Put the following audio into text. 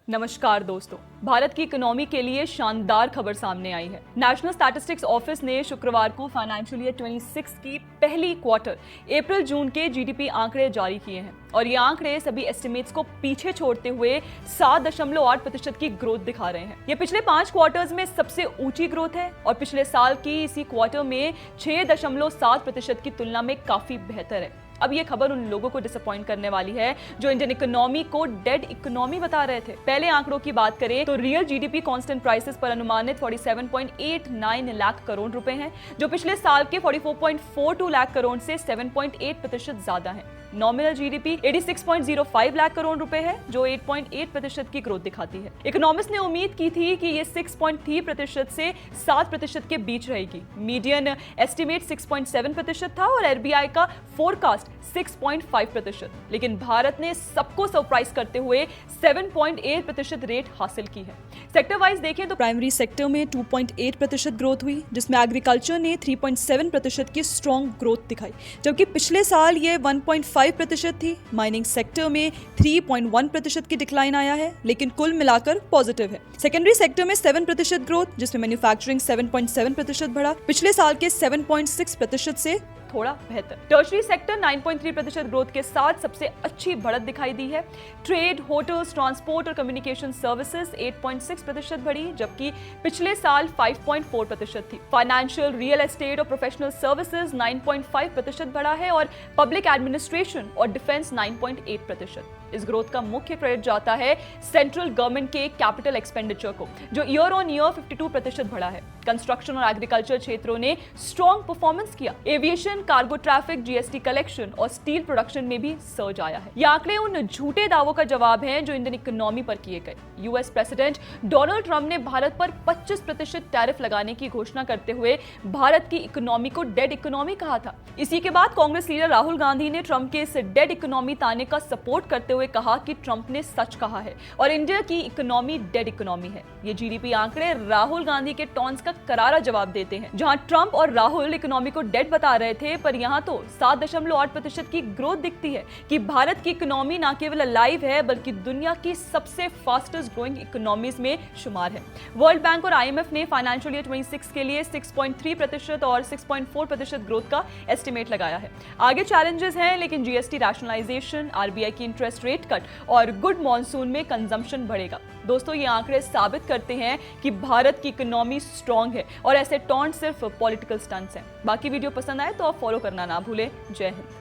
नमस्कार दोस्तों, भारत की इकोनॉमी के लिए शानदार खबर सामने आई है। नेशनल स्टैटिस्टिक्स ऑफिस ने शुक्रवार को फाइनेंशियल ईयर 26 की पहली क्वार्टर अप्रैल जून के जीडीपी आंकड़े जारी किए हैं और ये आंकड़े सभी एस्टिमेट्स को पीछे छोड़ते हुए 7.8% की ग्रोथ दिखा रहे हैं। ये पिछले 5 क्वार्टर्स में सबसे ऊंची ग्रोथ है और पिछले साल की इसी क्वार्टर में 6.7% की तुलना में काफी बेहतर है। अब ये खबर उन लोगों को डिसअपॉइंट करने वाली है जो इंडियन इकोनॉमी को डेड इकोनॉमी बता रहे थे। पहले आंकड़ों की बात करें तो रियल जीडीपी कांस्टेंट प्राइसेस पर अनुमानित 47.89 लाख करोड़ रुपए हैं, जो पिछले साल के 44.42 लाख करोड़ से 7.8% ज्यादा है। नॉमिनल जीडीपी 86.05 लाख करोड़ रुपए है, जो 8.8% की ग्रोथ दिखाती है। इकोनॉमिस्ट ने उम्मीद की थी कि ये 6.3% से 7% के बीच रहेगी। मीडियन एस्टिमेट 6.7% था और आरबीआई का फोरकास्ट 6.5%, लेकिन भारत ने सबको सरप्राइज करते हुए 7.8% रेट हासिल की है। सेक्टर वाइज देखें तो प्राइमरी सेक्टर में 2.8% ग्रोथ हुई, जिसमें एग्रीकल्चर ने 3.7% की स्ट्रॉन्ग ग्रोथ दिखाई, जबकि पिछले साल ये 1.5% थी। माइनिंग सेक्टर में 3.1% की डिक्लाइन आया है, लेकिन कुल मिलाकर पॉजिटिव है। सेकेंडरी सेक्टर में 7% ग्रोथ, जिसमें मैन्युफैक्चरिंग 7.7% बढ़ा, पिछले साल के 7.6% से थोड़ा बेहतर। टर्शरी सेक्टर 9.3% ग्रोथ के साथ सबसे अच्छी बढ़त दिखाई दी है। ट्रेड, होटल्स, ट्रांसपोर्ट और कम्युनिकेशन सर्विसेज 8.6% बढ़ी, जबकि पिछले साल 5.4% थी। फाइनेंशियल, रियल एस्टेट और प्रोफेशनल सर्विसेज 9.5% बढ़ा है और पब्लिक एडमिनिस्ट्रेशन और डिफेंस 9.8%। इस ग्रोथ का मुख्य क्रेडिट जाता है सेंट्रल गवर्नमेंट के कैपिटल एक्सपेंडिचर को, जो ईयर ऑन ईयर 52% बढ़ा है। कंस्ट्रक्शन और एग्रीकल्चर क्षेत्रों ने स्ट्रॉन्ग परफॉर्मेंस किया। Aviation, cargo traffic, GST collection और स्टील प्रोडक्शन में भी सर्ज आया है। ये आंकड़े उन झूठे दावों का जवाब हैं जो इंडियन इकोनॉमी पर किए गए। यूएस प्रेसिडेंट डोनाल्ड ट्रंप ने भारत पर 25% टैरिफ लगाने की घोषणा करते हुए भारत की इकोनॉमी को डेड इकोनॉमी कहा था। इसी के बाद कांग्रेस लीडर राहुल गांधी ने ट्रंप के इस डेड इकोनॉमी ताने का सपोर्ट करते हुए कहा कि ट्रंप ने सच कहा है और इंडिया की इकोनॉमी डेड इकोनॉमी है। ये जीडीपी आंकड़े राहुल गांधी के टॉन्स का करारा जवाब देते हैं। जहां ट्रंप और राहुल इकोनॉमी को डेड बता रहे थे, पर यहां तो 7.8% की ग्रोथ दिखती है कि भारत की इकोनॉमी न केवल अलाइव है बल्कि दुनिया की सबसे फास्टेस्ट ग्रोइंग इकोनॉमीज में शुमार है। वर्ल्ड बैंक और आईएमएफ ने फाइनेंशियल ईयर 26 के लिए 6.3% और 6.4% ग्रोथ का एस्टिमेट लगाया है। आगे चैलेंजेस हैं, लेकिन जीएसटी रैशनलाइजेशन, आरबीआई की इंटरेस्ट रेट कट और गुड मॉनसून में कंजम्पशन बढ़ेगा। दोस्तों, ये आंकड़े साबित करते हैं कि भारत की इकोनॉमी स्ट्रांग है और ऐसे टॉन्ट सिर्फ पॉलिटिकल स्टंट्स हैं। बाकी वीडियो पसंद आए तो आप फॉलो करना ना भूलें। जय हिंद।